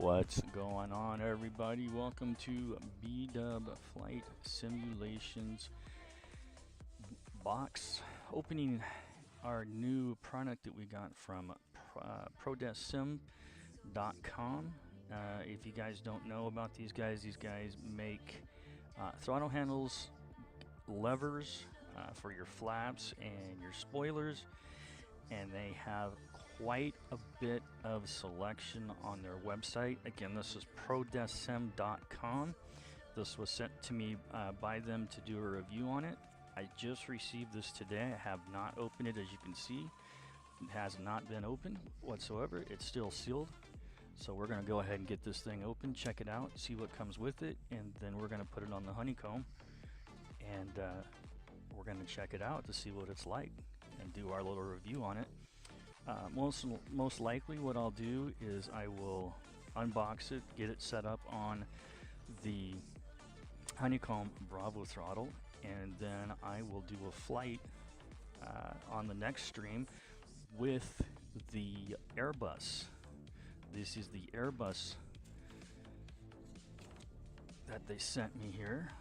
What's going on, everybody? Welcome to B-Dub Flight Simulations box opening, our new product that we got from PRODESKSIM.com. If you guys don't know about these guys make throttle handles, levers for your flaps and your spoilers, and they have quite a bit of selection on their website. Again, this is PRODESKSIM.com. This was sent to me by them to do a review on it. I just received this today. I have not opened it, as you can see. It has not been opened whatsoever. It's still sealed. So we're going to go ahead and get this thing open, check it out, see what comes with it, and then we're going to put it on the honeycomb, and we're going to check it out to see what it's like and do our little review on it. Most likely what I'll do is I will unbox it, get it set up on the honeycomb Bravo throttle, and then I will do a flight on the next stream with the Airbus. This is the Airbus that they sent me here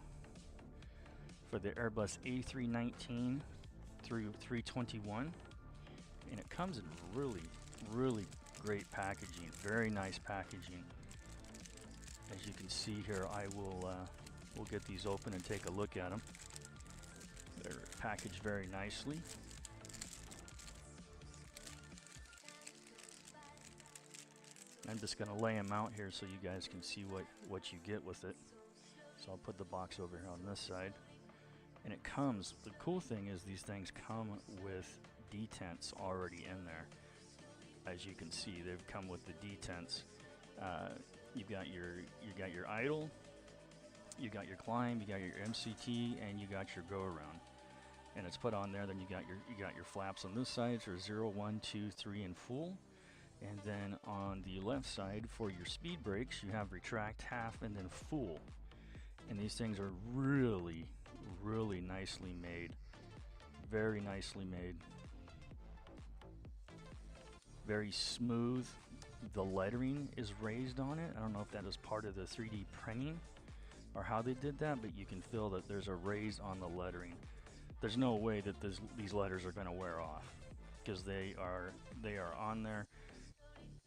for the Airbus A319 through 321, and it comes in really great packaging, very nice packaging. As you can see here, I will we'll get these open and take a look at them. They're packaged very nicely. I'm just going to lay them out here so you guys can see what you get with it. So I'll put the box over here on this side. And it comes, the cool thing is these things come with detents already in there. As you can see, they've come with the detents. You've got your idle, you got your climb, you got your MCT, and you got your go around. And it's put on there. Then you got your flaps on this side for 0, 1, 2, 3, and full. And then on the left side for your speed brakes, you have retract, half, and then full. And these things are really nicely made. Very nicely made. Very smooth. The lettering is raised on it. I don't know if that is part of the 3D printing or how they did that, but you can feel that there's a raise on the lettering. There's no way that these letters are going to wear off, because they are on there.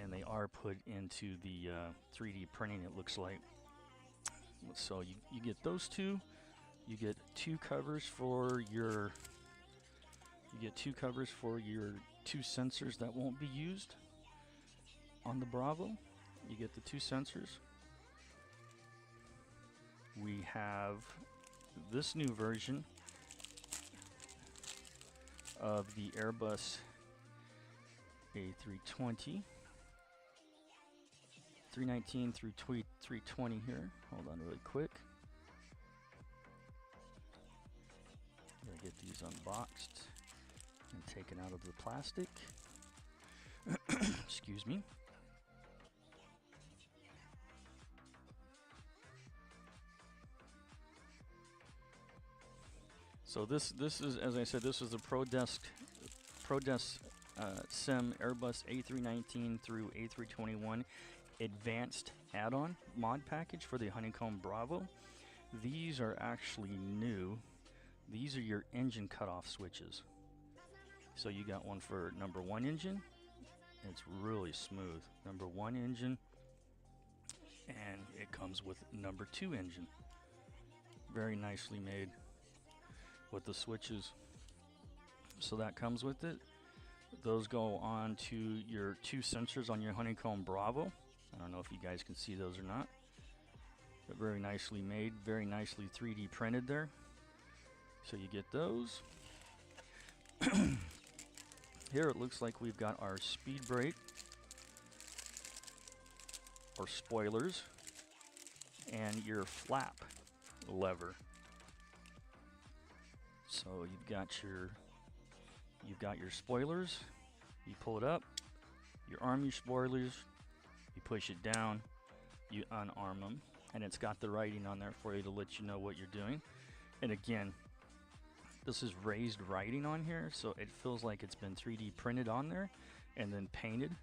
And they are put into the 3D printing, it looks like. So you get those two. You get two covers for your two sensors that won't be used on the Bravo. You get the two sensors. We have this new version of the Airbus A320. 319 through 320 here. Hold on really quick. Gotta get these unboxed and taken out of the plastic. Excuse me. So this is, as I said, this is the PRODESKSIM Airbus A319 through A321 advanced add-on mod package for the honeycomb Bravo. These are actually new. These are your engine cutoff switches. So you got one for number 1 engine. It's really smooth. Number 1 engine, and it comes with number 2 engine. Very nicely made with the switches. So that comes with it. Those go on to your 2 sensors on your honeycomb Bravo. I don't know if you guys can see those or not, but very nicely made, very nicely 3D printed there. So you get those. Here it looks like we've got our speed brake or spoilers and your flap lever. So you've got your spoilers. You pull it up, you arm your spoilers, you push it down, you unarm them, and it's got the writing on there for you to let you know what you're doing. And again, this is raised writing on here, so it feels like it's been 3D printed on there and then painted.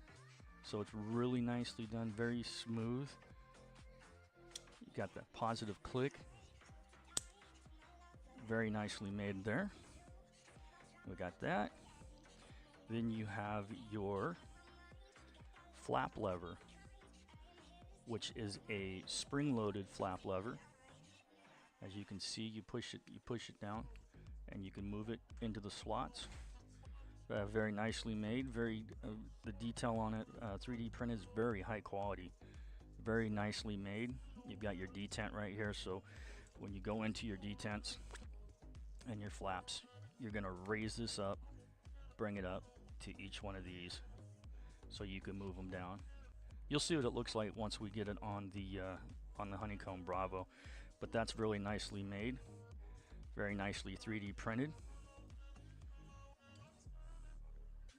So it's really nicely done, very smooth. You got that positive click. Very nicely made there. We got that. Then you have your flap lever, which is a spring-loaded flap lever. As you can see, you push it down, and you can move it into the slots. Very nicely made. The detail on it, 3D print, is very high quality. Very nicely made. You've got your detent right here, so when you go into your detents and your flaps, you're going to raise this up, bring it up to each one of these, so you can move them down. You'll see what it looks like once we get it on the Honeycomb Bravo, but that's really nicely made, very nicely 3D printed.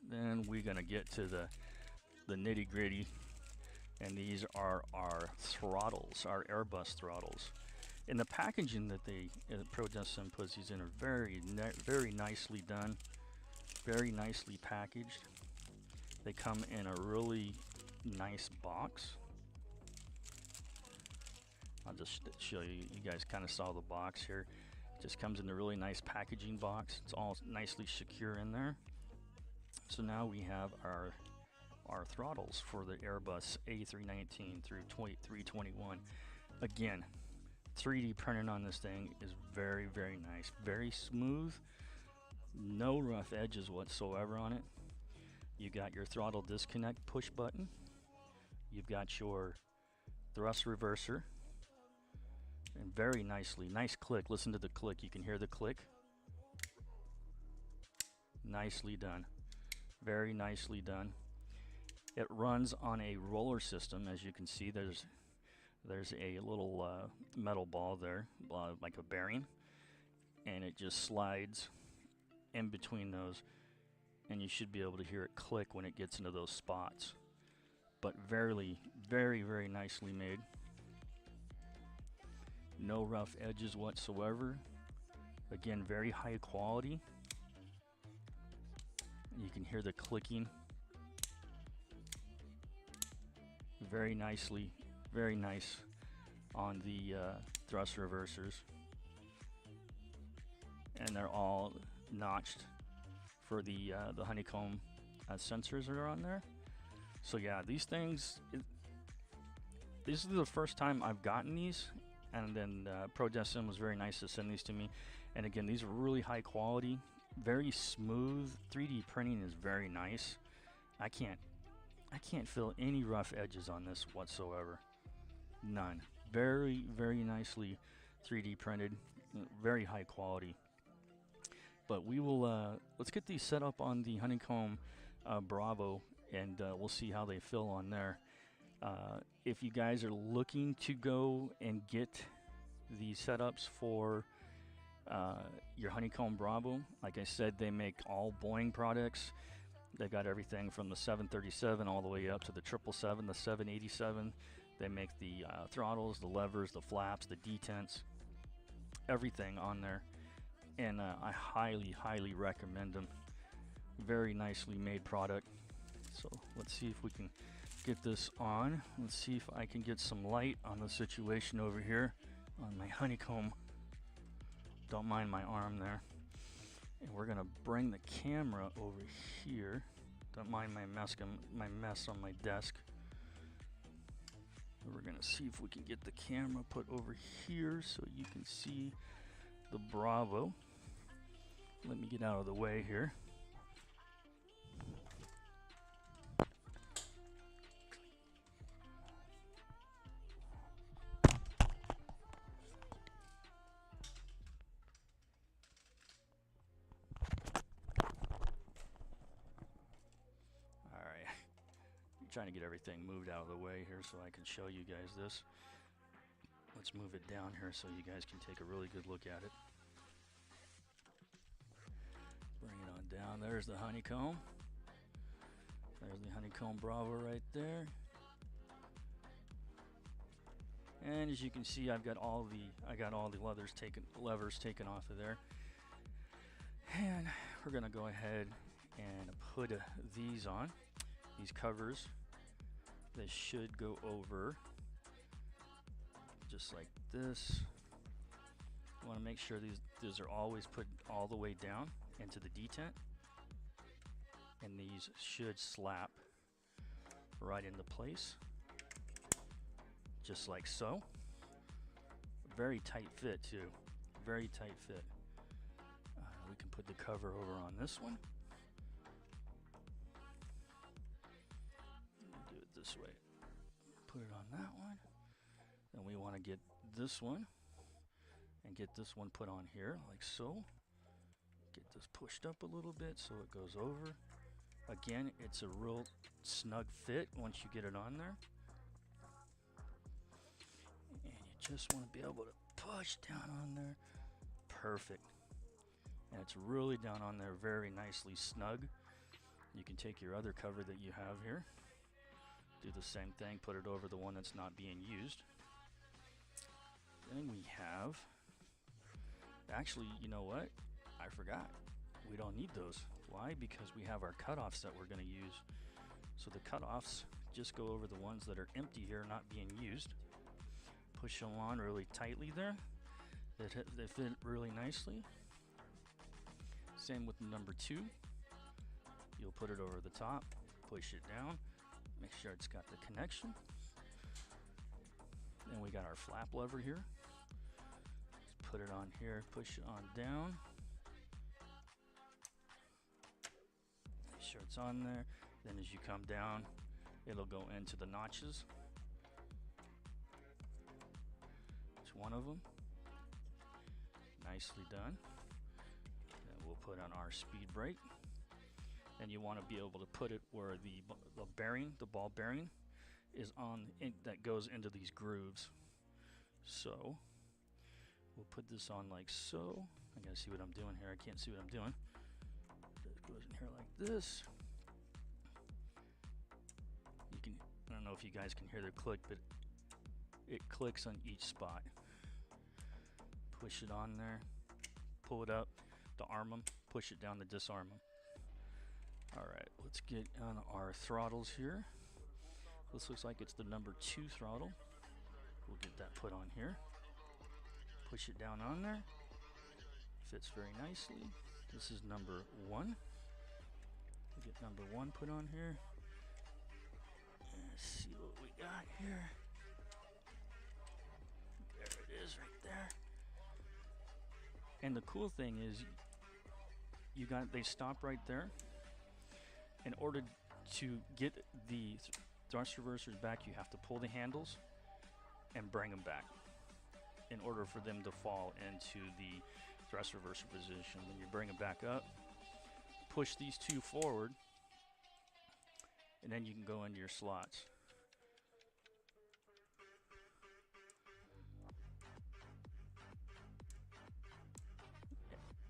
Then we're gonna get to the nitty-gritty, and these are our throttles, our Airbus throttles. And the packaging that PRODESKSIM puts these in are very nicely done, very nicely packaged. They come in a really nice box. I'll just show you. You guys kind of saw the box here. It just comes in a really nice packaging box. It's all nicely secure in there. So now we have our throttles for the Airbus A319 through 321. Again, 3D printing on this thing is very nice, very smooth, no rough edges whatsoever on it. You got your throttle disconnect push button. You've got your thrust reverser, and very nice click. Listen to the click. You can hear the click. Nicely done. Very nicely done. It runs on a roller system. As you can see, there's a little metal ball there, like a bearing, and it just slides in between those, and you should be able to hear it click when it gets into those spots. But very nicely made. No rough edges whatsoever. Again, very high quality. You can hear the clicking. Very nice on the thrust reversers, and they're all notched for the honeycomb sensors that are on there. So yeah, these things, this is the first time I've gotten these, and then PRODESKSIM was very nice to send these to me. And again, these are really high quality, very smooth. 3D printing is very nice. I can't feel any rough edges on this whatsoever. None. Very nicely 3D printed, very high quality. But we will let's get these set up on the Honeycomb Bravo, and we'll see how they feel on there. If you guys are looking to go and get the setups for your Honeycomb Bravo, like I said, they make all Boeing products. They've got everything from the 737 all the way up to the 777, the 787. They make the throttles, the levers, the flaps, the detents, everything on there. And I highly recommend them. Very nicely made product. So let's see if we can get this on. Let's see if I can get some light on the situation over here on my Honeycomb. Don't mind my arm there. And we're gonna bring the camera over here. Don't mind my mess on my desk. We're gonna see if we can get the camera put over here so you can see the Bravo. Let me get out of the way here. Trying to get everything moved out of the way here so I can show you guys this. Let's move it down here so you guys can take a really good look at it. Bring it on down. There's the Honeycomb. There's the Honeycomb Bravo right there. And as you can see, I got all the levers taken off of there. And we're gonna go ahead and put these on, these covers. This should go over just like this. You want to make sure these are always put all the way down into the detent, and these should slap right into place, just like so. Very tight fit too, very tight fit. We can put the cover over on this one. Do it this way. Put it on that one. Then we want to get this one and get this one put on here like so. Get this pushed up a little bit so it goes over. Again, it's a real snug fit once you get it on there. And you just want to be able to push down on there. Perfect. And it's really down on there very nicely snug. You can take your other cover that you have here, do the same thing, put it over the one that's not being used. Then we have, actually, you know what? I forgot. We don't need those. Why? Because we have our cutoffs that we're going to use. So the cutoffs just go over the ones that are empty here, not being used. Push them on really tightly there. They fit really nicely. Same with number 2. You'll put it over the top, push it down, make sure it's got the connection. Then we got our flap lever here. Let's put it on here, push it on down. Make sure it's on there. Then as you come down, it'll go into the notches. It's one of them. Nicely done. Then we'll put on our speed brake. And you want to be able to put it where the bearing, the ball bearing, is on that goes into these grooves. So we'll put this on like so. I gotta see what I'm doing here. I can't see what I'm doing. It goes in here like this. You can, I don't know if you guys can hear the click, but it clicks on each spot. Push it on there, pull it up to arm them, push it down to disarm them. Alright, let's get on our throttles here. This looks like it's the number 2 throttle. We'll get that put on here. Push it down on there. Fits very nicely. This is number 1. We'll get number 1 put on here. Let's see what we got here. There it is right there. And the cool thing is they stop right there. In order to get the thrust reversers back, you have to pull the handles and bring them back in order for them to fall into the thrust reverser position. Then you bring them back up, push these 2 forward, and then you can go into your slots.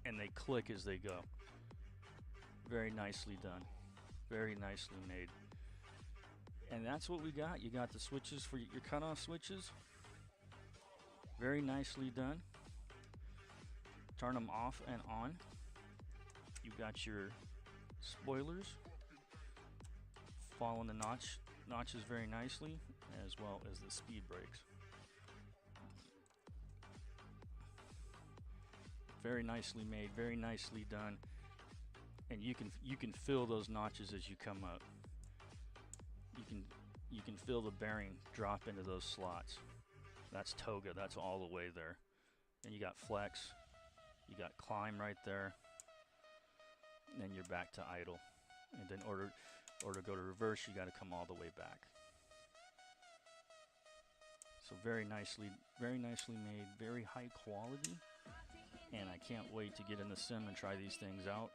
And they click as they go. Very nicely done. Very nicely made. And that's what we got. You got the switches for your cutoff switches. Very nicely done. Turn them off and on. You got your spoilers. Following the notches very nicely, as well as the speed brakes. Very nicely made, very nicely done. And you can feel those notches as you come up. You can feel the bearing drop into those slots. That's toga, that's all the way there. And you got flex, you got climb right there, and then you're back to idle. And then order to go to reverse, you got to come all the way back. So very nicely made, very high quality. And I can't wait to get in the sim and try these things out.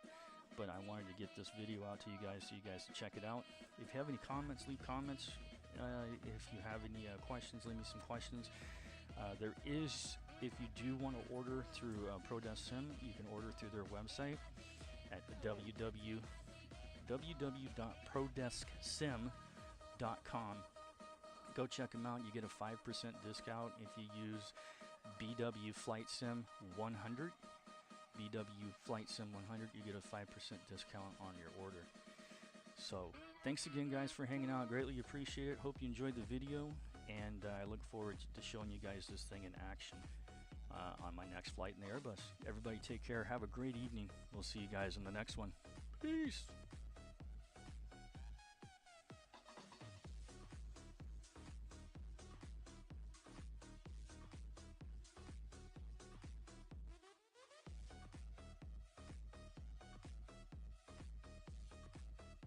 But I wanted to get this video out to you guys so you guys can check it out. If you have any comments, leave comments. If you have any questions, leave me some questions. There is, if you do want to order through PRODESKSIM, you can order through their website at www.prodesksim.com. Go check them out. You get a 5% discount if you use BW Flight Sim 100. BW Flight Sim 100, you get a 5% discount on your order. So Thanks again, guys, for hanging out. Greatly appreciate it. Hope you enjoyed the video, and I look forward to showing you guys this thing in action on my next flight in the Airbus. Everybody take care. Have a great evening. We'll see you guys in the next one. Peace.